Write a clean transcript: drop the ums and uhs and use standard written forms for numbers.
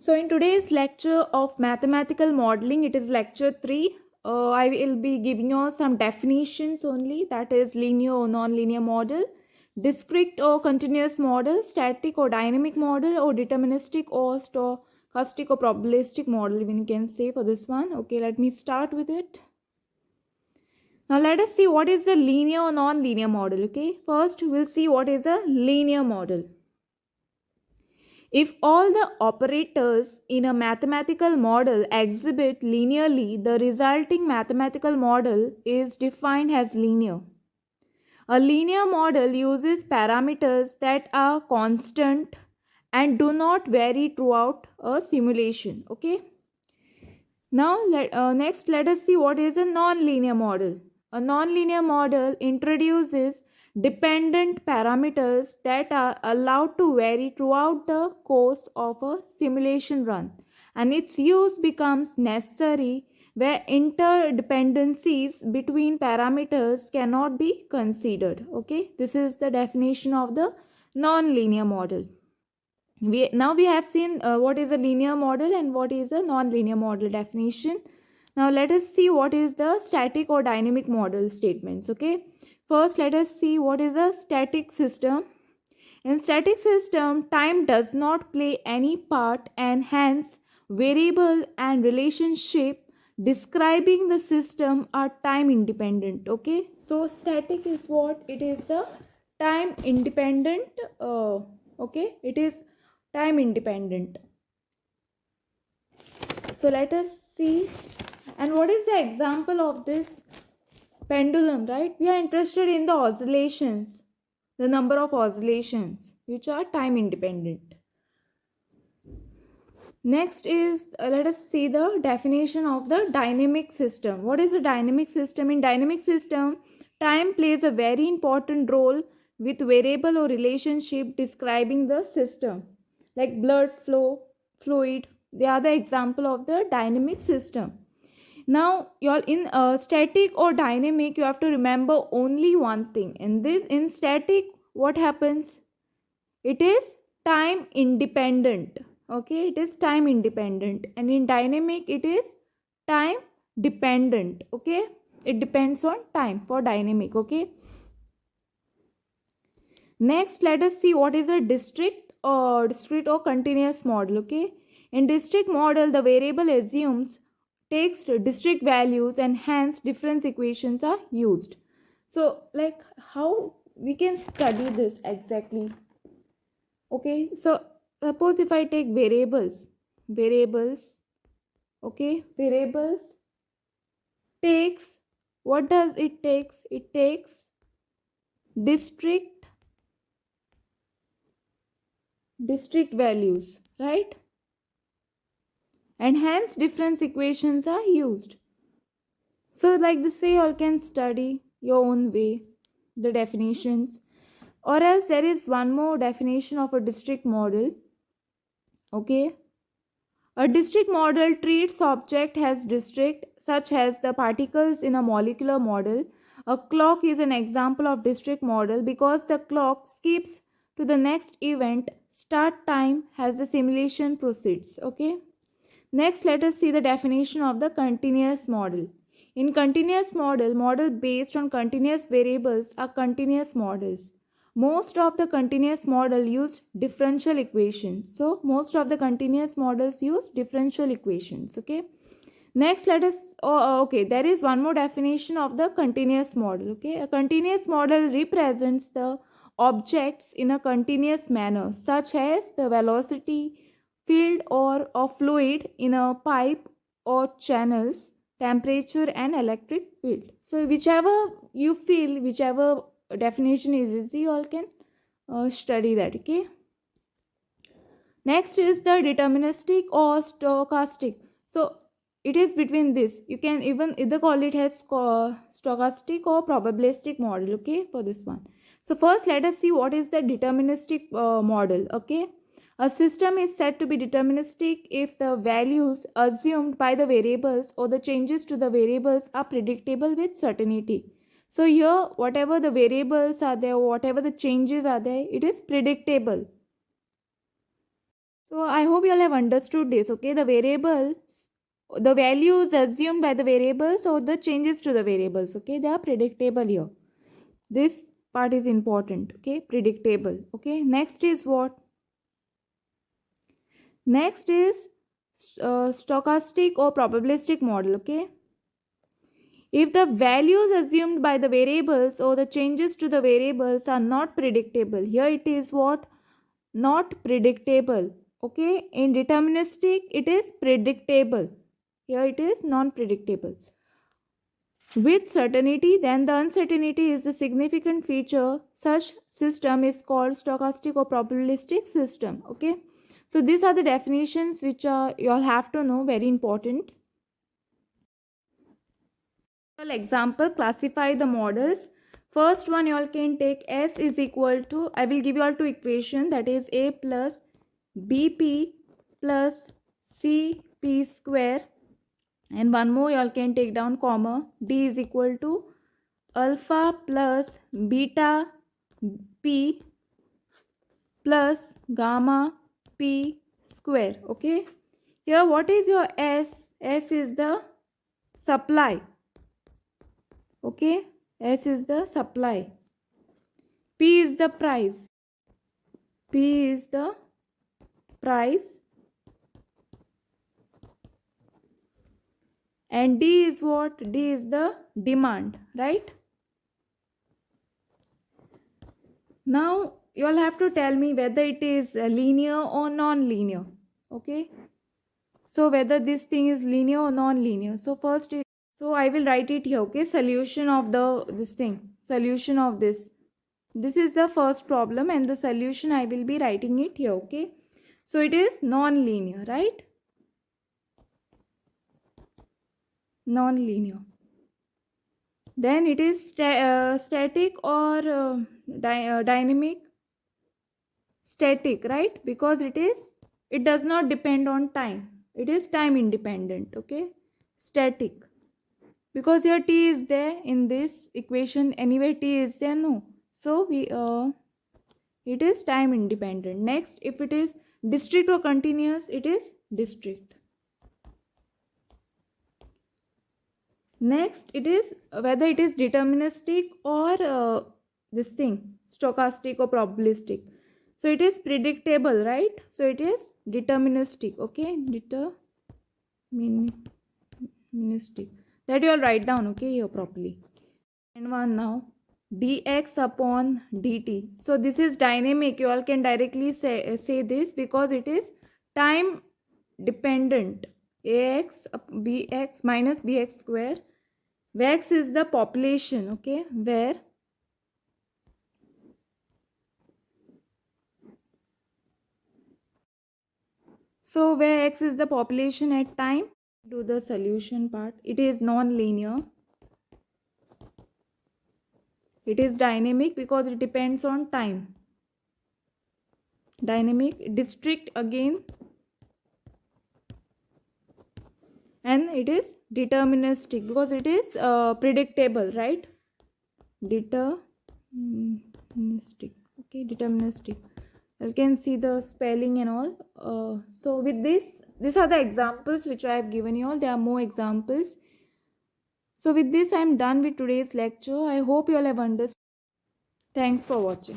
So, in today's lecture of mathematical modeling, it is lecture 3. I will be giving you some definitions only, that is, linear or non-linear model, discrete or continuous model, static or dynamic model, or deterministic or stochastic or probabilistic model, even you can say for this one. Okay, let me start with it. Now, let us see what is the linear or non-linear model. Okay, first we'll see what is a linear model. If all the operators in a mathematical model exhibit linearly, the resulting mathematical model is defined as linear. A linear model uses parameters that are constant and do not vary throughout a simulation. Okay. Now, next, let us see what is a non-linear model. A non-linear model introduces dependent parameters that are allowed to vary throughout the course of a simulation run, and its use becomes necessary where interdependencies between parameters cannot be considered. Okay, this is the definition of the non-linear model. We have seen what is a linear model and what is a non-linear model definition. Now let us see what is the static or dynamic model statements. Okay, first let us see what is a static system. In static system, time does not play any part, and hence variable and relationship describing the system are time independent. Okay, so static is what it is, the time independent. Okay, it is time independent. So let us see, and what is the example of this pendulum, right? We are interested in the oscillations, the number of oscillations which are time independent. Next is let us see the definition of the dynamic system. What is a dynamic system? In dynamic system, time plays a very important role with variable or relationship describing the system, like blood flow, fluid. They are the example of the dynamic system. Now, you're in static or dynamic, you have to remember only one thing. In static, what happens? It is time independent. Okay, it is time independent, and in dynamic it is time dependent. Okay, it depends on time for dynamic. Okay, next let us see what is a discrete or continuous model. Okay, in discrete model the variable assumes takes discrete values, and hence difference equations are used. So like how we can study this exactly? Okay, so suppose if I take variables, okay, variables takes, what does it takes? It takes district district values, right? And hence difference equations are used. So like this way you all can study your own way the definitions, or else there is one more definition of a district model. Okay, a district model treats object as distinct, such as the particles in a molecular model. A clock is an example of district model because the clock skips to the next event start time as the simulation proceeds. Okay. Next, let us see the definition of the continuous model. In continuous model based on continuous variables are continuous models. Most of the continuous model use differential equations. So, most of the continuous models use differential equations. Okay. Next, let us, okay, there is one more definition of the continuous model. Okay. A continuous model represents the objects in a continuous manner, such as the velocity, field or of fluid in a pipe or channels, temperature and electric field. So whichever you feel, whichever definition is easy, you all can study that. Okay, next is the deterministic or stochastic. So it is between this, you can even either call it as stochastic or probabilistic model. Okay, for this one, so first let us see what is the deterministic model. Okay, a system is said to be deterministic if the values assumed by the variables or the changes to the variables are predictable with certainty. So here, whatever the variables are there, whatever the changes are there, it is predictable. So I hope you all have understood this. Okay, the variables, the values assumed by the variables or the changes to the variables, okay, they are predictable here. This part is important. Okay, predictable. Okay, next is what? Next is stochastic or probabilistic model. Okay, if the values assumed by the variables or the changes to the variables are not predictable, here it is what? Not predictable. Okay, in deterministic it is predictable, here it is non-predictable with certainty, then the uncertainty is the significant feature. Such system is called stochastic or probabilistic system. Okay, so these are the definitions which you all have to know, very important. Example, classify the models. First one you all can take S is equal to, I will give you all two equation, that is A plus BP plus CP square, and one more you all can take down comma, D is equal to alpha plus beta P plus gamma P square. Okay, here what is your S? S is the supply. Okay, S is the supply, P is the price, P is the price, and D is what? D is the demand, right? Now you all have to tell me whether it is linear or non-linear. Okay, so whether this thing is linear or non-linear. So first so I will write it here. Okay, solution of this thing, solution of this is the first problem, and the solution I will be writing it here. Okay, so it is non-linear, right? Non-linear. Then it is static or dynamic. Static, right? Because it does not depend on time, it is time independent. Okay, static, because your t is there in this equation anyway, t is there, no, so we it is time independent. Next, if it is discrete or continuous, it is discrete. Next, it is whether it is deterministic or this thing, stochastic or probabilistic. So it is predictable, right? So it is deterministic. Okay, deterministic. That you all write down, okay, here properly. And one now, dx upon dt. So this is dynamic. You all can directly say this because it is time dependent. Ax bx minus bx square, where x is the population. Okay, where where x is the population at time. Do the solution part. It is non-linear, it is dynamic because it depends on time. Dynamic, discrete again, and it is deterministic because it is predictable, right? Deterministic. Okay, deterministic. You can see the spelling and all. So with this, these are the examples which I have given you all. There are more examples. So with this, I am done with today's lecture. I hope you all have understood. Thanks for watching.